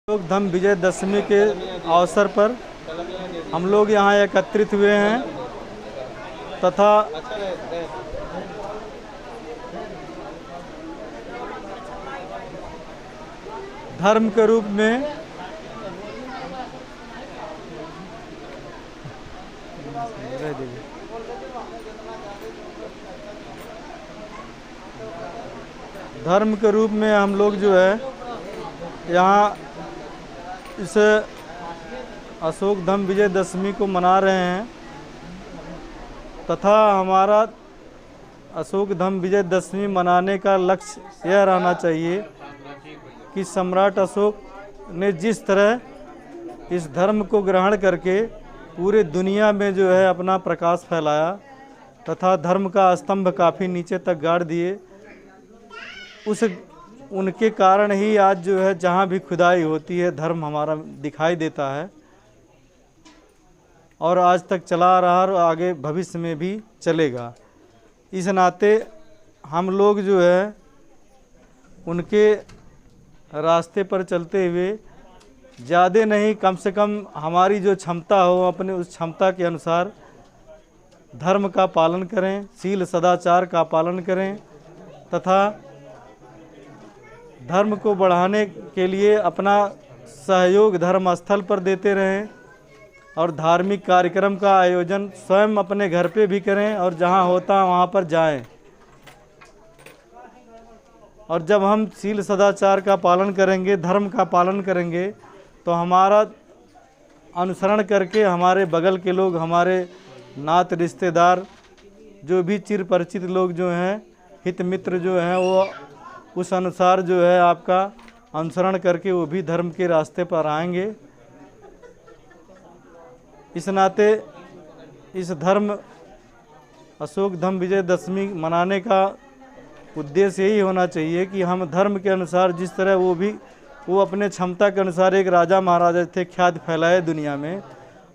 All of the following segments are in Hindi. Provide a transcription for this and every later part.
लोग धम्म विजयदशमी के अवसर पर हम लोग यहाँ एकत्रित हुए हैं तथा धर्म के रूप में हम लोग जो है यहाँ इस अशोक धम्म विजयदशमी को मना रहे हैं तथा हमारा अशोक धम्म विजयदशमी मनाने का लक्ष्य यह रहना चाहिए कि सम्राट अशोक ने जिस तरह इस धर्म को ग्रहण करके पूरे दुनिया में जो है अपना प्रकाश फैलाया तथा धर्म का स्तंभ काफ़ी नीचे तक गाड़ दिए, उनके कारण ही आज जो है जहाँ भी खुदाई होती है धर्म हमारा दिखाई देता है और आज तक चला आ रहा और आगे भविष्य में भी चलेगा। इस नाते हम लोग जो है उनके रास्ते पर चलते हुए ज़्यादा नहीं, कम से कम हमारी जो क्षमता हो अपने उस क्षमता के अनुसार धर्म का पालन करें, शील सदाचार का पालन करें तथा धर्म को बढ़ाने के लिए अपना सहयोग धर्म स्थल पर देते रहें और धार्मिक कार्यक्रम का आयोजन स्वयं अपने घर पे भी करें और जहाँ होता वहाँ पर जाएं। और जब हम शील सदाचार का पालन करेंगे, धर्म का पालन करेंगे तो हमारा अनुसरण करके हमारे बगल के लोग, हमारे नात रिश्तेदार, जो भी चिर परिचित लोग जो हैं, हित मित्र जो हैं, वो उस अनुसार जो है आपका अनुसरण करके वो भी धर्म के रास्ते पर आएंगे। इस नाते इस धर्म अशोक धम्म विजयदशमी मनाने का उद्देश्य यही होना चाहिए कि हम धर्म के अनुसार जिस तरह वो अपने क्षमता के अनुसार एक राजा महाराजा थे, ख्याति फैलाए दुनिया में,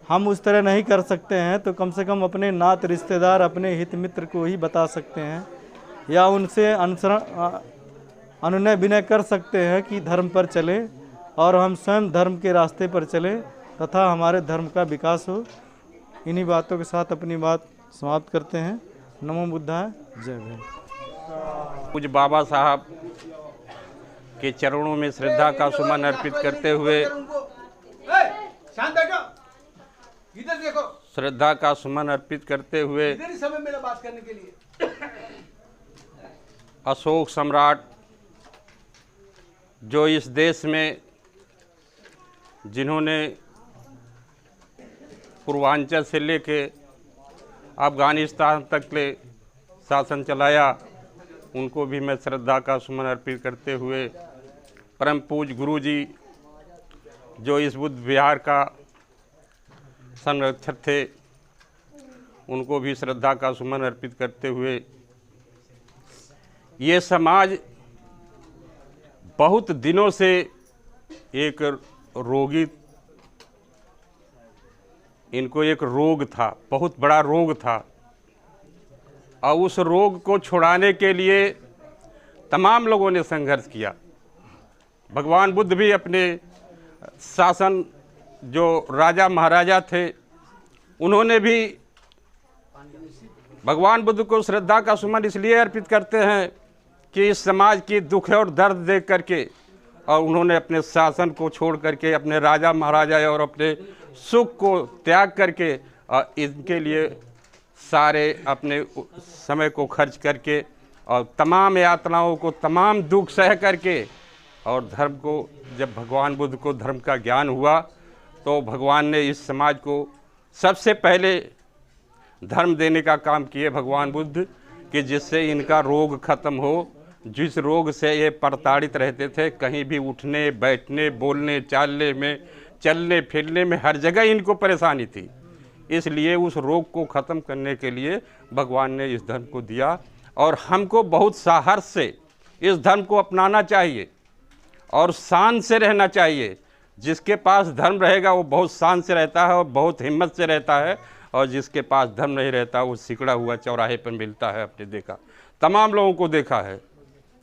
हम उस तरह नहीं कर सकते हैं तो कम से कम अपने नात रिश्तेदार, अपने हित मित्र को ही बता सकते हैं या उनसे अनुनय विनय कर सकते हैं कि धर्म पर चले और हम स्वयं धर्म के रास्ते पर चलें तथा हमारे धर्म का विकास हो। इन्हीं बातों के साथ अपनी बात समाप्त करते हैं। नमो बुद्धाय, जय भीम। पूज्य बाबा साहब के चरणों में श्रद्धा का सुमन अर्पित करते हुए श्रद्धा का सुमन अर्पित करते हुए अशोक सम्राट जो इस देश में जिन्होंने पूर्वांचल से लेके अफ़गानिस्तान तक ले शासन चलाया, उनको भी मैं श्रद्धा का सुमन अर्पित करते हुए परम पूज्य गुरु जी जो इस बुद्ध विहार का संरक्षक थे, उनको भी श्रद्धा का सुमन अर्पित करते हुए ये समाज बहुत दिनों से एक रोगी, इनको एक रोग था, बहुत बड़ा रोग था और उस रोग को छुड़ाने के लिए तमाम लोगों ने संघर्ष किया। भगवान बुद्ध भी अपने शासन, जो राजा महाराजा थे, उन्होंने भी भगवान बुद्ध को श्रद्धा का सुमन इसलिए अर्पित करते हैं कि इस समाज की दुख और दर्द देख करके और उन्होंने अपने शासन को छोड़ करके अपने राजा महाराजा और अपने सुख को त्याग करके और इनके लिए सारे अपने समय को खर्च करके और तमाम यातनाओं को, तमाम दुख सह करके और धर्म को, जब भगवान बुद्ध को धर्म का ज्ञान हुआ तो भगवान ने इस समाज को सबसे पहले धर्म देने का काम किए भगवान बुद्ध, कि जिससे इनका रोग खत्म हो। जिस रोग से ये प्रताड़ित रहते थे, कहीं भी उठने बैठने, बोलने चालने में, चलने फिरने में, हर जगह इनको परेशानी थी। इसलिए उस रोग को ख़त्म करने के लिए भगवान ने इस धर्म को दिया और हमको बहुत साहस से इस धर्म को अपनाना चाहिए और शान से रहना चाहिए। जिसके पास धर्म रहेगा वो बहुत शान से रहता है और बहुत हिम्मत से रहता है, और जिसके पास धर्म नहीं रहता वो सिकड़ा हुआ चौराहे पर मिलता है। आपने देखा, तमाम लोगों को देखा है,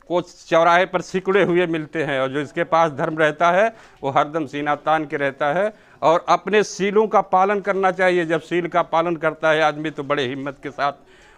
को चौराहे पर सिकुड़े हुए मिलते हैं, और जो इसके पास धर्म रहता है वो हरदम सीना तान के रहता है। और अपने सीलों का पालन करना चाहिए। जब सील का पालन करता है आदमी तो बड़े हिम्मत के साथ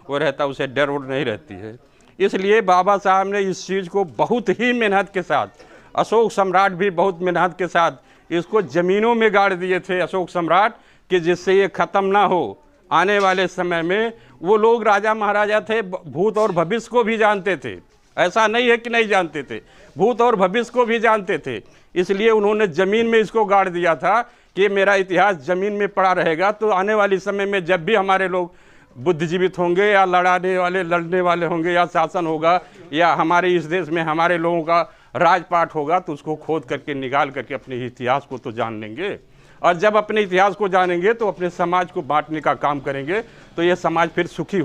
वो रहता है, उसे डर उड़ नहीं रहती है। इसलिए बाबा साहब ने इस चीज़ को बहुत ही मेहनत के साथ, अशोक सम्राट भी बहुत मेहनत के साथ इसको ज़मीनों में गाड़ दिए थे अशोक सम्राट, कि जिससे ये ख़त्म ना हो। आने वाले समय में वो लोग राजा महाराजा थे, भूत और भविष्य को भी जानते थे, ऐसा नहीं है कि नहीं जानते थे, भूत और भविष्य को भी जानते थे। इसलिए उन्होंने ज़मीन में इसको गाड़ दिया था कि मेरा इतिहास ज़मीन में पड़ा रहेगा। तो आने वाले समय में जब भी हमारे लोग बुद्धिजीवित होंगे या लड़ने वाले होंगे या शासन होगा या हमारे इस देश में हमारे लोगों का राजपाट होगा, तो उसको खोद करके निकाल करके अपने इतिहास को तो जान लेंगे। और जब अपने इतिहास को जानेंगे तो अपने समाज को बांटने का काम करेंगे, तो ये समाज फिर सुखी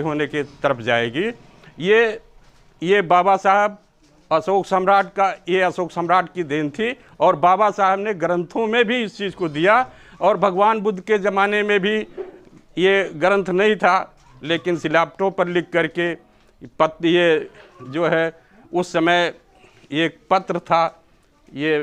होने की तरफ जाएगी। ये बाबा साहब अशोक सम्राट की देन थी। और बाबा साहब ने ग्रंथों में भी इस चीज़ को दिया। और भगवान बुद्ध के ज़माने में भी ये ग्रंथ नहीं था, लेकिन शिलापटों पर लिख करके ये जो है उस समय एक पत्र था, ये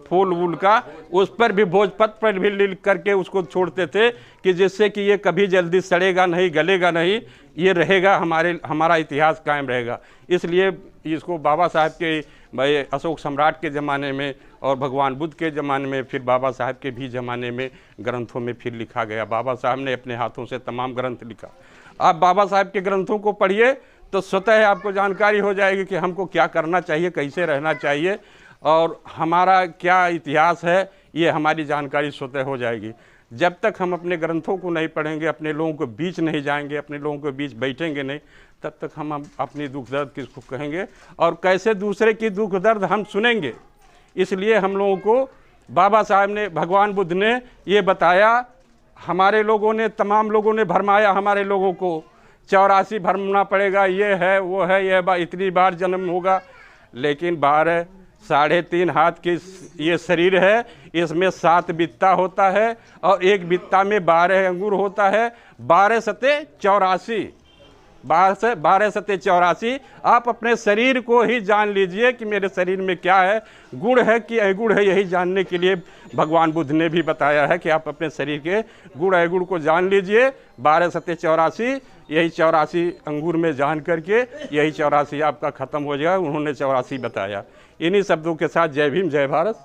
फूल वूल का, उस पर भी भोजपत्र पर भी लिख करके उसको छोड़ते थे कि जिससे कि ये कभी जल्दी सड़ेगा नहीं, गलेगा नहीं, ये रहेगा, हमारा इतिहास कायम रहेगा। इसलिए इसको बाबा साहब के अशोक सम्राट के ज़माने में और भगवान बुद्ध के ज़माने में, फिर बाबा साहब के भी ज़माने में ग्रंथों में फिर लिखा गया। बाबा साहब ने अपने हाथों से तमाम ग्रंथ लिखा। आप बाबा साहब के ग्रंथों को पढ़िए तो स्वतः आपको जानकारी हो जाएगी कि हमको क्या करना चाहिए, कैसे रहना चाहिए और हमारा क्या इतिहास है, ये हमारी जानकारी स्वतः हो जाएगी। जब तक हम अपने ग्रंथों को नहीं पढ़ेंगे, अपने लोगों के बीच नहीं जाएंगे, अपने लोगों के बीच बैठेंगे नहीं, तब तक हम अपनी दुख दर्द किसको कहेंगे और कैसे दूसरे की दुख दर्द हम सुनेंगे। इसलिए हम लोगों को बाबा साहब ने, भगवान बुद्ध ने ये बताया। हमारे लोगों ने, तमाम लोगों ने भरमाया हमारे लोगों को, 84 भरना पड़ेगा, ये है वो है, यह इतनी बार जन्म होगा। लेकिन 12 3.5 हाथ की ये शरीर है, इसमें 7 बित्ता होता है और एक बित्ता में 12 अंगूर होता है। 12 सते 84, 12 सते 84। आप अपने शरीर को ही जान लीजिए कि मेरे शरीर में क्या है, गुण है कि अगुण है। यही जानने के लिए भगवान बुद्ध ने भी बताया है कि आप अपने शरीर के गुण अगुण को जान लीजिए। 12 सते 84, यही 84 अंगूर में जान करके यही 84 आपका ख़त्म हो जाएगा। उन्होंने 84 बताया। इन्हीं शब्दों के साथ जय भीम, जय भारत।